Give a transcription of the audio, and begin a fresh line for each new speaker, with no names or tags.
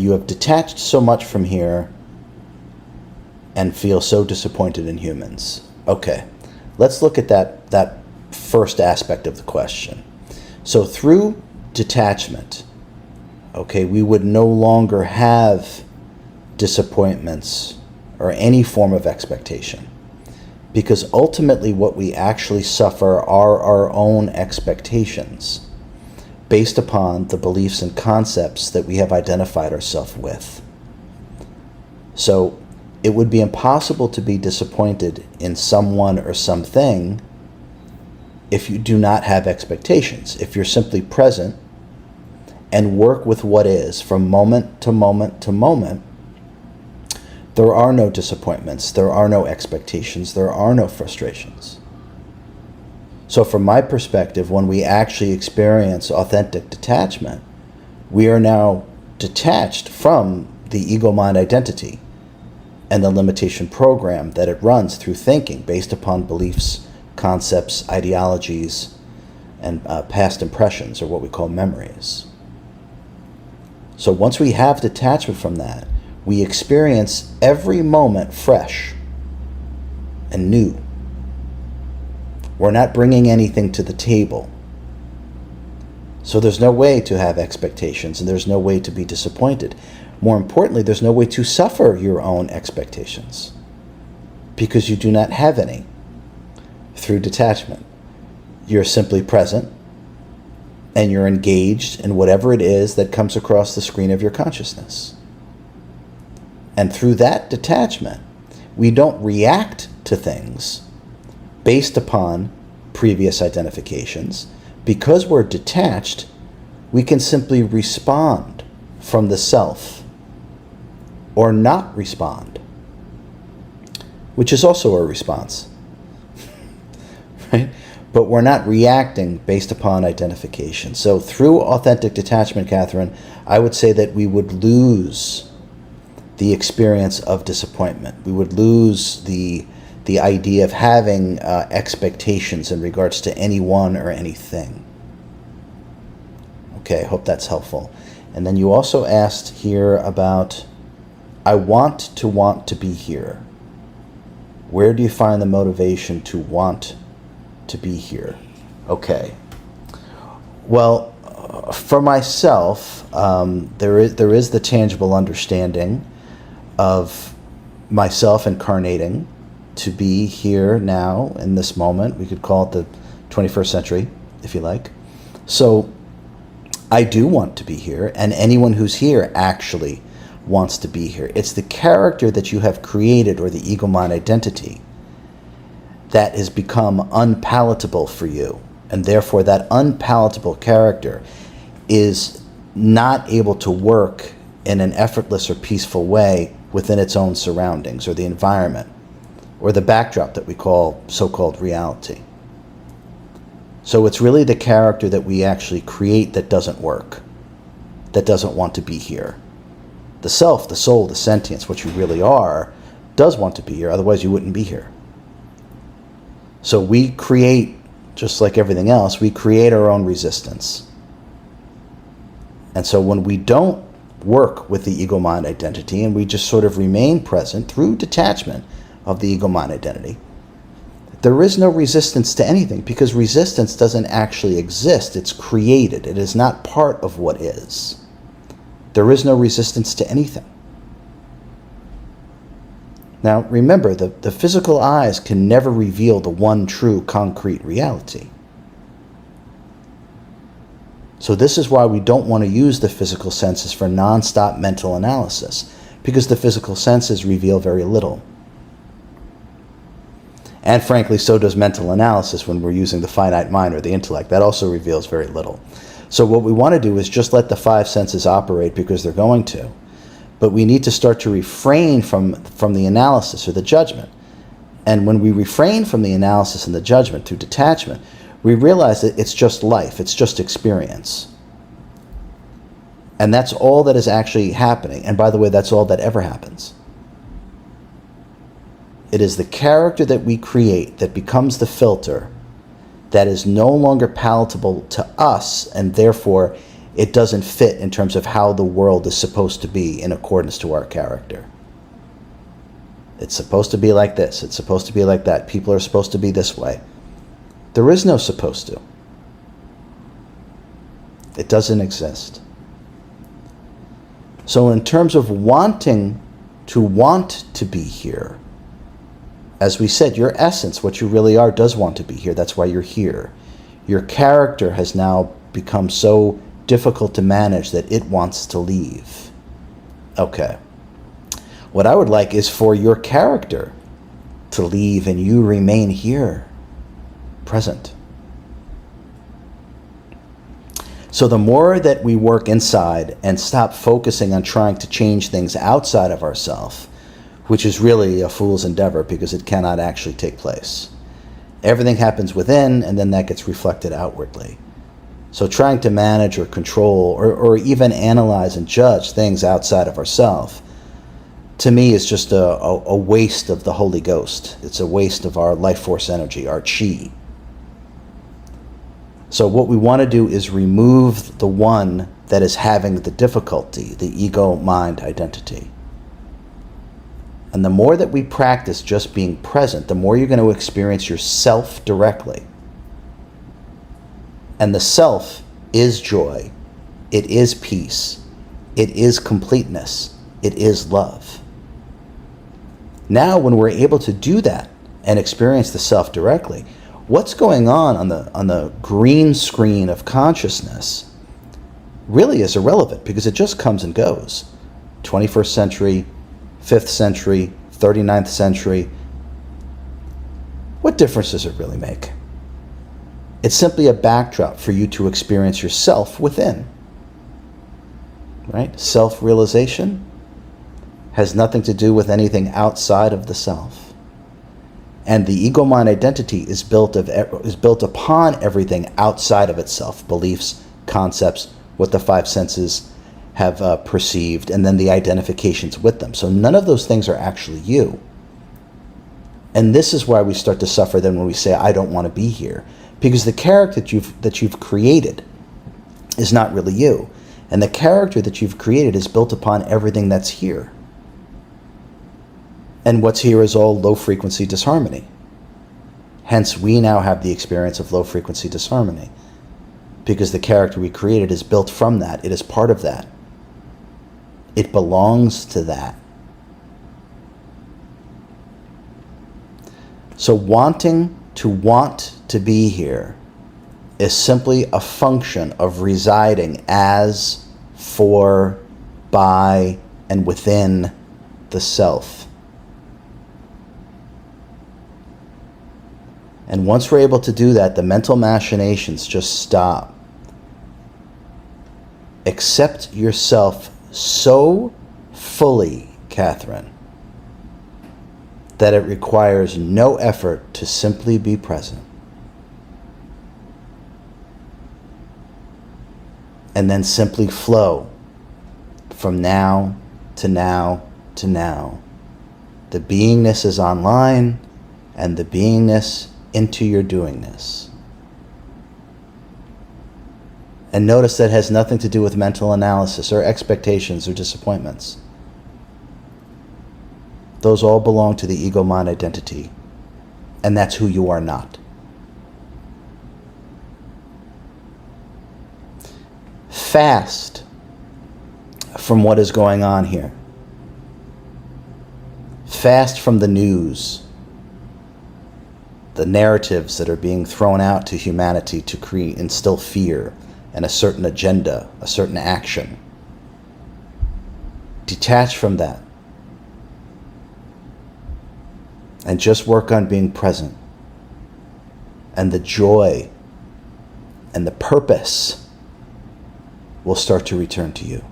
You have detached so much from here and feel so disappointed in humans. Okay, let's look at that first aspect of the question. So through detachment, okay, we would no longer have disappointments or any form of expectation, because ultimately what we actually suffer are our own expectations based upon the beliefs and concepts that we have identified ourselves with. So it would be impossible to be disappointed in someone or something if you do not have expectations. If you're simply present and work with what is from moment to moment to moment, there are no disappointments, there are no expectations, there are no frustrations. So from my perspective, when we actually experience authentic detachment, we are now detached from the ego-mind identity and the limitation program that it runs through thinking based upon beliefs, concepts, ideologies, and past impressions, or what we call memories. So once we have detachment from that, we experience every moment fresh and new. We're not bringing anything to the table. So there's no way to have expectations, and there's no way to be disappointed. More importantly, there's no way to suffer your own expectations, because you do not have any through detachment. You're simply present, and you're engaged in whatever it is that comes across the screen of your consciousness. And through that detachment, we don't react to things based upon previous identifications. Because we're detached, we can simply respond from the self or not respond, which is also a response, right? But we're not reacting based upon identification. So through authentic detachment, Catherine, I would say that we would lose the experience of disappointment. We would lose the idea of having expectations in regards to anyone or anything. Okay, I hope that's helpful. And then you also asked here about, I want to be here. Where do you find the motivation to want to be here? Okay. Well, for myself, there is the tangible understanding of myself incarnating to be here now in this moment. We could call it the 21st century, if you like. So I do want to be here, and anyone who's here actually wants to be here. It's the character that you have created, or the ego-mind identity, that has become unpalatable for you. And therefore that unpalatable character is not able to work in an effortless or peaceful way within its own surroundings, or the environment, or the backdrop that we call so-called reality. So it's really the character that we actually create that doesn't work, that doesn't want to be here. The self, the soul, the sentience, what you really are, does want to be here, otherwise you wouldn't be here. So we create, just like everything else, we create our own resistance. And so when we don't work with the ego-mind identity, and we just sort of remain present through detachment of the ego-mind identity, there is no resistance to anything, because resistance doesn't actually exist. It's created. It is not part of what is. There is no resistance to anything. Now, remember, the physical eyes can never reveal the one true concrete reality. So this is why we don't want to use the physical senses for non-stop mental analysis, because the physical senses reveal very little. And frankly, so does mental analysis when we're using the finite mind or the intellect. That also reveals very little. So what we want to do is just let the five senses operate, because they're going to. But we need to start to refrain from the analysis or the judgment. And when we refrain from the analysis and the judgment through detachment, we realize that it's just life, it's just experience. And that's all that is actually happening. And by the way, that's all that ever happens. It is the character that we create that becomes the filter that is no longer palatable to us, and therefore it doesn't fit in terms of how the world is supposed to be in accordance to our character. It's supposed to be like this. It's supposed to be like that. People are supposed to be this way. There is no supposed to. It doesn't exist. So in terms of wanting to want to be here, as we said, your essence, what you really are, does want to be here. That's why you're here. Your character has now become so difficult to manage that it wants to leave. Okay. What I would like is for your character to leave and you remain here, present. So the more that we work inside and stop focusing on trying to change things outside of ourselves, which is really a fool's endeavor because it cannot actually take place. Everything happens within, and then that gets reflected outwardly. So trying to manage or control or even analyze and judge things outside of ourselves, to me, is just a waste of the Holy Ghost. It's a waste of our life force energy, our chi. So what we want to do is remove the one that is having the difficulty, the ego, mind, identity. And the more that we practice just being present, the more you're going to experience yourself directly. And the self is joy. It is peace. It is completeness. It is love. Now, when we're able to do that and experience the self directly, what's going on the green screen of consciousness really is irrelevant because it just comes and goes. 21st century, 5th century, 39th century. What difference does it really make? It's simply a backdrop for you to experience yourself within. Right? Self-realization has nothing to do with anything outside of the self. And the ego-mind identity is built upon everything outside of itself. Beliefs, concepts, what the five senses have perceived, and then the identifications with them. So none of those things are actually you. And this is why we start to suffer then when we say, I don't want to be here. Because the character that you've created is not really you. And the character that you've created is built upon everything that's here. And what's here is all low-frequency disharmony. Hence, we now have the experience of low-frequency disharmony. Because the character we created is built from that. It is part of that. It belongs to that. So wanting to want to be here is simply a function of residing as, for, by, and within the self. And once we're able to do that, the mental machinations just stop. Accept yourself so fully, Catherine, that it requires no effort to simply be present. And then simply flow from now to now to now. The beingness is online, and the beingness into your doingness. And notice that has nothing to do with mental analysis or expectations or disappointments. Those all belong to the ego-mind identity, and that's who you are not. Fast from what is going on here. Fast from the news, the narratives that are being thrown out to humanity to instill fear and a certain agenda, a certain action. Detach from that. And just work on being present. And the joy and the purpose will start to return to you.